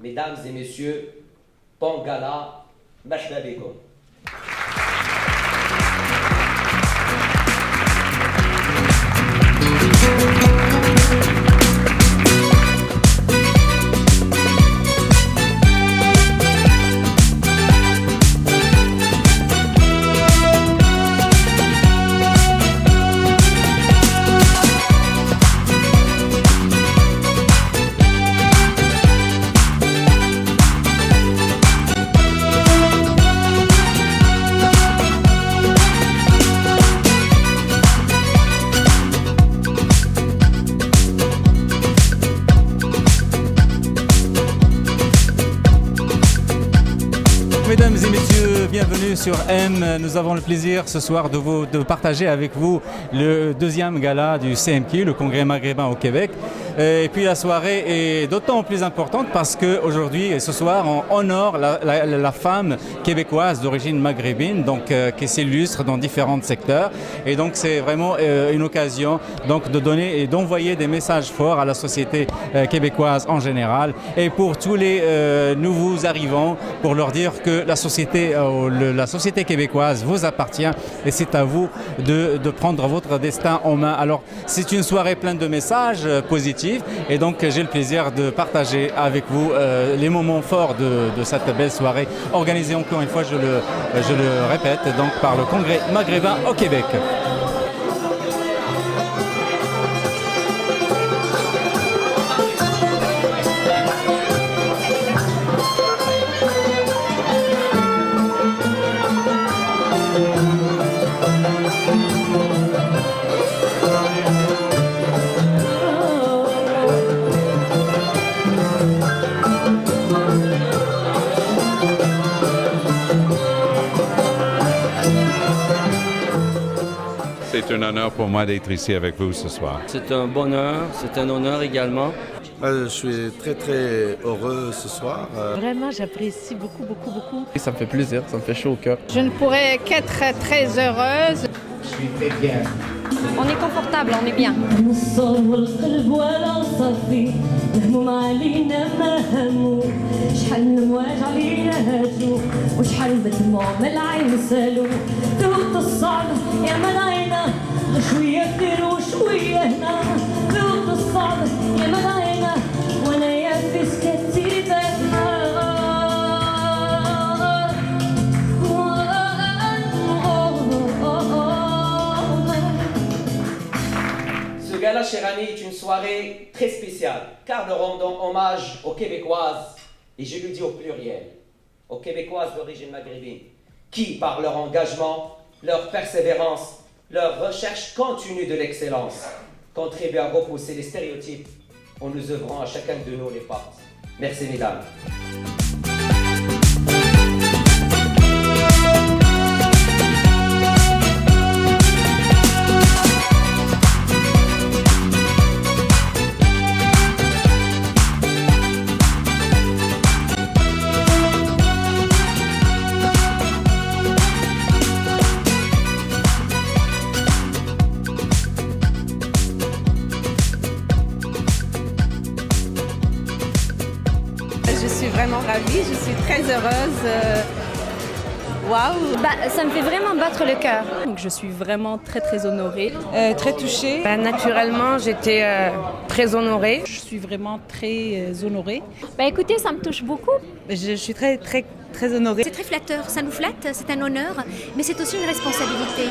Mesdames et messieurs, bon gala, marhaba bikoum. Mesdames et messieurs, bienvenue sur M. Nous avons le plaisir ce soir de partager avec vous le deuxième gala du CMQ, le Congrès maghrébin au Québec. Et puis la soirée est d'autant plus importante parce qu'aujourd'hui et ce soir, on honore la femme québécoise d'origine maghrébine, donc qui s'illustre dans différents secteurs. Et donc c'est vraiment une occasion donc, de donner et d'envoyer des messages forts à la société québécoise en général et pour tous les nouveaux arrivants, pour leur dire que la société québécoise vous appartient et c'est à vous de prendre votre destin en main. Alors c'est une soirée pleine de messages positifs et donc j'ai le plaisir de partager avec vous les moments forts de cette belle soirée organisée encore une fois, je le répète, donc par le Congrès maghrébin au Québec. C'est un honneur pour moi d'être ici avec vous ce soir. C'est un bonheur, c'est un honneur également. Je suis très très heureux ce soir. Vraiment, j'apprécie beaucoup. Et ça me fait plaisir, ça me fait chaud au cœur. Je ne pourrais qu'être très heureuse. Je suis très bien. On est confortable, on est bien. Ce gala, cher ami, est une soirée très spéciale, car nous rendons hommage aux Québécoises, et je le dis au pluriel, aux Québécoises d'origine maghrébine, qui, par leur engagement, leur persévérance, leur recherche continue de l'excellence, contribuent à repousser les stéréotypes en nous ouvrant à chacun de nous les portes. Merci, mesdames. Je suis vraiment ravie, je suis très heureuse. Waouh! Ça me fait vraiment battre le cœur. Donc je suis vraiment très honorée. Très touchée. Naturellement, j'étais très honorée. Je suis vraiment très honorée. Écoutez, ça me touche beaucoup. Je suis très honorée. C'est très flatteur, ça nous flatte, c'est un honneur, mais c'est aussi une responsabilité.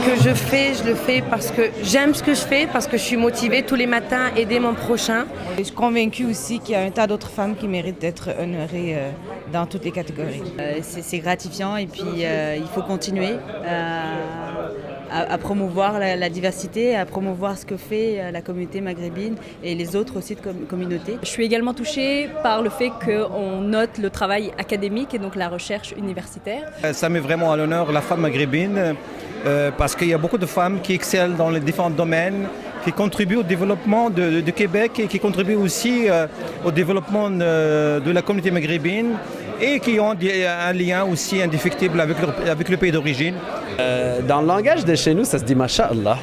que je fais, je le fais parce que j'aime ce que je fais, parce que je suis motivée tous les matins à aider mon prochain. Je suis convaincue aussi qu'il y a un tas d'autres femmes qui méritent d'être honorées dans toutes les catégories. C'est gratifiant et puis il faut continuer à promouvoir la diversité, à promouvoir ce que fait la communauté maghrébine et les autres aussi de communautés. Je suis également touchée par le fait qu'on note le travail académique et donc la recherche universitaire. Ça met vraiment à l'honneur la femme maghrébine parce qu'il y a beaucoup de femmes qui excellent dans les différents domaines, qui contribuent au développement de Québec et qui contribuent aussi au développement de la communauté maghrébine et qui ont un lien aussi indéfectible avec le pays d'origine. Dans le langage de chez nous, ça se dit Masha'Allah.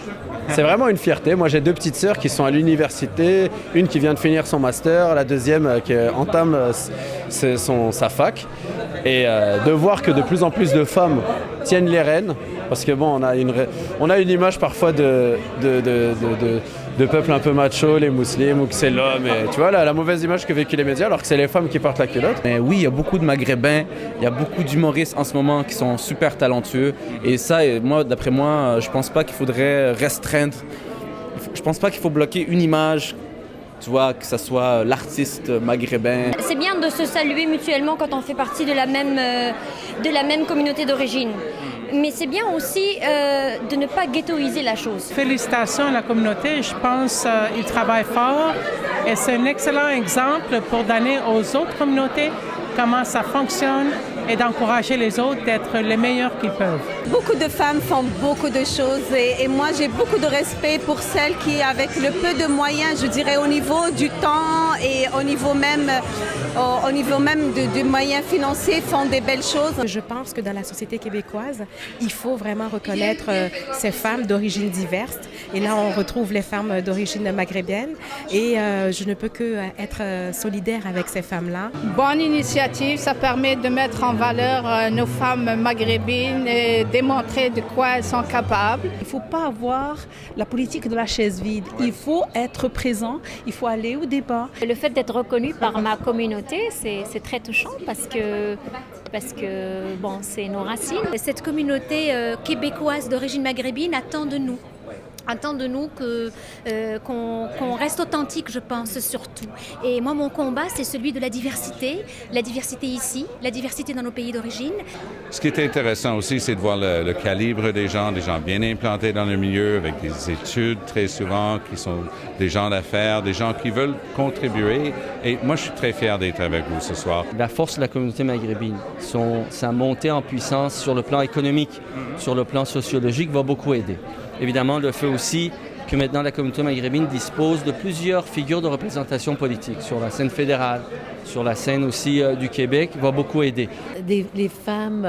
C'est vraiment une fierté. Moi, j'ai 2 petites sœurs qui sont à l'université, une qui vient de finir son master, la deuxième qui entame sa fac. Et de voir que de plus en plus de femmes tiennent les rênes, parce que bon, on a une image parfois de peuple un peu macho, les musulmans, ou que c'est l'homme, et tu vois la mauvaise image que véhiculent les médias, alors que c'est les femmes qui portent la culotte. Mais oui, il y a beaucoup de Maghrébins, il y a beaucoup d'humoristes en ce moment qui sont super talentueux, et ça, d'après moi, je pense pas qu'il faudrait restreindre, je pense pas qu'il faut bloquer une image, tu vois, que ce soit l'artiste maghrébin. C'est bien de se saluer mutuellement quand on fait partie de la même communauté d'origine. Mais c'est bien aussi de ne pas ghettoiser la chose. Félicitations à la communauté, je pense qu'ils travaillent fort et c'est un excellent exemple pour donner aux autres communautés comment ça fonctionne et d'encourager les autres d'être les meilleurs qu'ils peuvent. Beaucoup de femmes font beaucoup de choses et moi j'ai beaucoup de respect pour celles qui, avec le peu de moyens, je dirais au niveau du temps et au niveau même des moyens financiers, font des belles choses. Je pense que dans la société québécoise, il faut vraiment reconnaître ces femmes d'origine diverse. Et là, on retrouve les femmes d'origine maghrébine et je ne peux que être solidaire avec ces femmes-là. Bonne initiative, ça permet de mettre en valeur nos femmes maghrébines et démontrer de quoi elles sont capables. Il ne faut pas avoir la politique de la chaise vide. Il faut être présent, il faut aller au débat. Le fait d'être reconnu par ma communauté, c'est très touchant parce que bon, c'est nos racines. Cette communauté québécoise d'origine maghrébine attend de nous qu'on reste authentique, je pense, surtout. Et moi, mon combat, c'est celui de la diversité ici, la diversité dans nos pays d'origine. Ce qui est intéressant aussi, c'est de voir le calibre des gens bien implantés dans le milieu, avec des études très souvent, qui sont des gens d'affaires, des gens qui veulent contribuer. Et moi, je suis très fier d'être avec vous ce soir. La force de la communauté maghrébine, sa montée en puissance sur le plan économique, sur le plan sociologique, va beaucoup aider. Évidemment, le fait aussi que maintenant la communauté maghrébine dispose de plusieurs figures de représentation politique sur la scène fédérale, sur la scène aussi du Québec, va beaucoup aider. Les femmes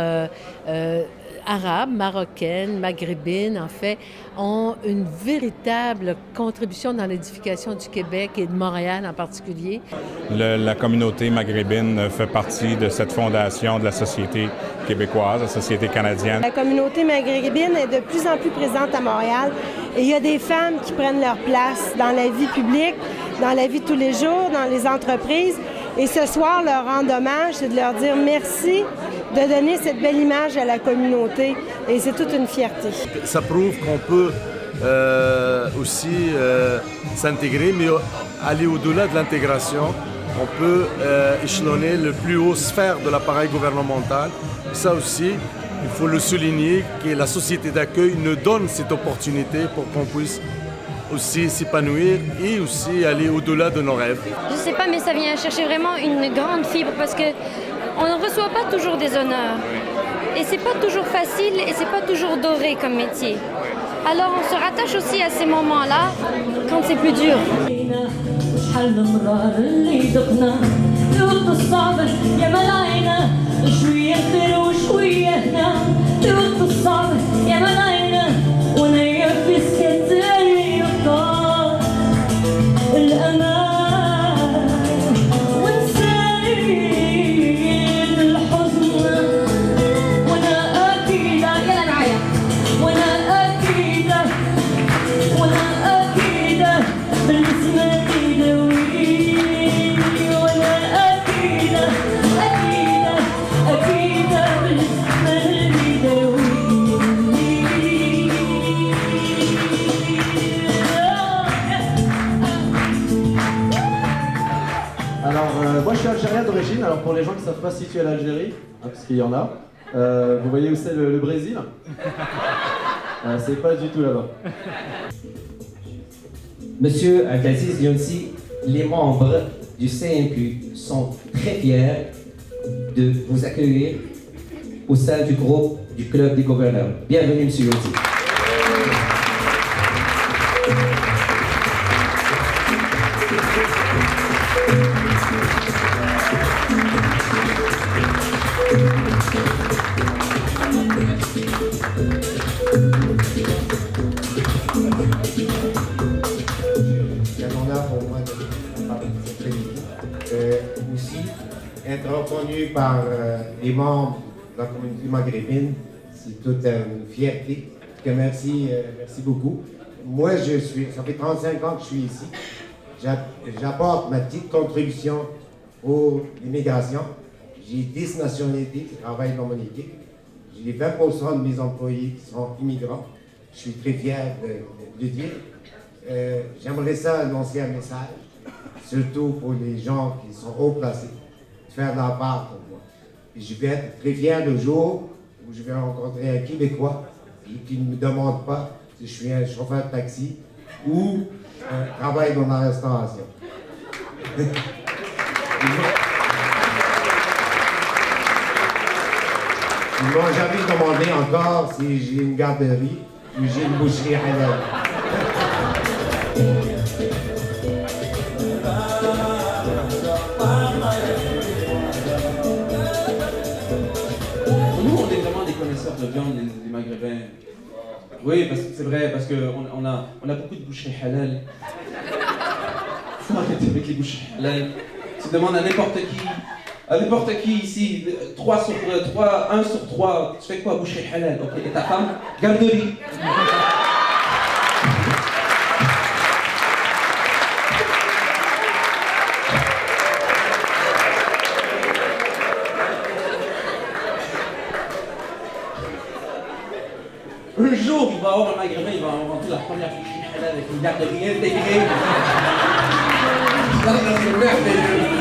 arabes, marocaines, maghrébines, en fait, ont une véritable contribution dans l'édification du Québec et de Montréal en particulier. La communauté maghrébine fait partie de cette fondation de la société québécoise, la société canadienne. La communauté maghrébine est de plus en plus présente à Montréal et il y a des femmes qui prennent leur place dans la vie publique, dans la vie de tous les jours, dans les entreprises. Et ce soir, leur rendre hommage, c'est de leur dire merci de donner cette belle image à la communauté. Et c'est toute une fierté. Ça prouve qu'on peut aussi s'intégrer, mais aller au-delà de l'intégration. On peut échelonner le plus haut sphère de l'appareil gouvernemental. Ça aussi, il faut le souligner, que la société d'accueil nous donne cette opportunité pour qu'on puisse aussi s'épanouir et aussi aller au-delà de nos rêves. Je sais pas, mais ça vient chercher vraiment une grande fibre parce que on ne reçoit pas toujours des honneurs. Et c'est pas toujours facile et c'est pas toujours doré comme métier. Alors on se rattache aussi à ces moments-là quand c'est plus dur. Alors pour les gens qui ne savent pas situer l'Algérie, parce qu'il y en a, vous voyez où c'est le Brésil? C'est pas du tout là-bas. Monsieur Abdelaziz Younsi, les membres du CMQ sont très fiers de vous accueillir au sein du groupe du Club des gouverneurs. Bienvenue, Monsieur Younsi. C'est un honneur pour moi de faire partie de cette réunion. Aussi, être reconnu par les membres de la communauté maghrébine, c'est toute une fierté. Merci beaucoup. Moi, ça fait 35 ans que je suis ici. J'apporte ma petite contribution pour l'immigration. J'ai 10 nationalités qui travaillent dans mon équipe. J'ai 20% de mes employés qui sont immigrants. Je suis très fier de le dire. J'aimerais ça annoncer un message, surtout pour les gens qui sont haut placés, de faire de la part pour moi. Et je vais être très fier le jour où je vais rencontrer un Québécois qui ne me demande pas si je suis un chauffeur de taxi ou travaille dans la restauration. Ils ne m'ont jamais demandé encore si j'ai une garderie ou j'ai une boucherie halal. Nous, on est vraiment des connaisseurs de viande, les Maghrébins. Oui, parce que c'est vrai, parce qu'on a beaucoup de boucheries halal. Faut arrêter avec les boucheries halal. Tu demandes à n'importe qui ici, 1 sur 3, tu fais quoi, boucherie halal? Ok, et ta femme? Garderie. Un jour, il va avoir un Maghrébin, il va inventer la première boucherie halal avec une garderie intégrée. Ça, c'est merveilleux.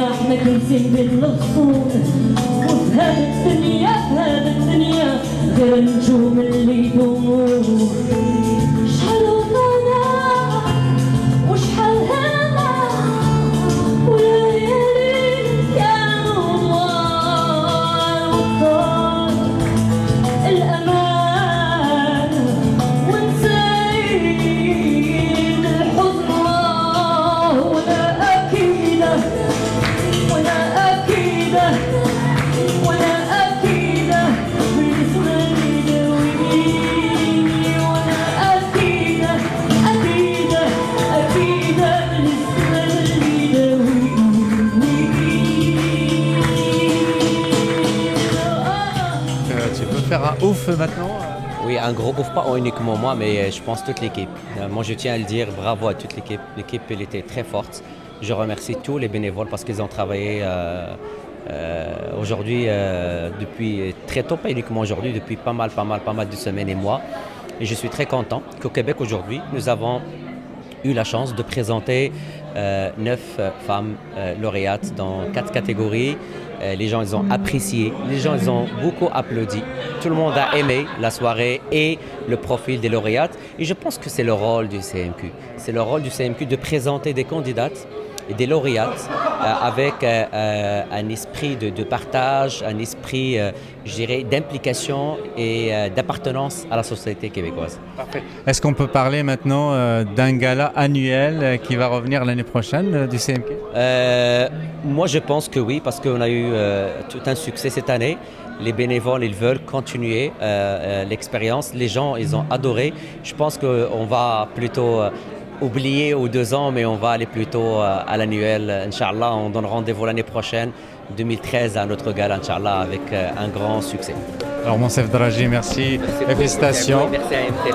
احنا كنسين بالغصون وفي هذا الدنيا غير النجوم اللي يدوموا شحال وطنا وشحال هنا وليالي كانوا دوار وطار الأمان ونسيت الحزن ولا أكيدة Tu peux faire un ouf maintenant? Oui, un gros ouf, pas uniquement moi, mais je pense toute l'équipe. Moi, je tiens à le dire, bravo à toute l'équipe. L'équipe, elle était très forte. Je remercie tous les bénévoles parce qu'ils ont travaillé aujourd'hui depuis très tôt, pas uniquement aujourd'hui, depuis pas mal de semaines et mois. Et je suis très content qu'au Québec aujourd'hui, nous avons eu la chance de présenter 9 femmes lauréates dans 4 catégories. Les gens, ils ont apprécié, les gens, ils ont beaucoup applaudi. Tout le monde a aimé la soirée et le profil des lauréates. Et je pense que c'est le rôle du CMQ. C'est le rôle du CMQ de présenter des candidates et des lauréates avec un esprit de partage, un esprit, je dirais, d'implication et d'appartenance à la société québécoise. Parfait. Est-ce qu'on peut parler maintenant d'un gala annuel qui va revenir l'année prochaine du CMQ? Moi, je pense que oui, parce qu'on a eu tout un succès cette année. Les bénévoles, ils veulent continuer l'expérience. Les gens, ils ont adoré. Je pense qu'on va plutôt oublier aux 2 ans, mais on va aller plutôt à l'annuel. Inch'Allah, on donne rendez-vous l'année prochaine, 2013, à notre gala, Inch'Allah, avec un grand succès. Alors, Monsef Draji, merci. Félicitations. Merci à MTL.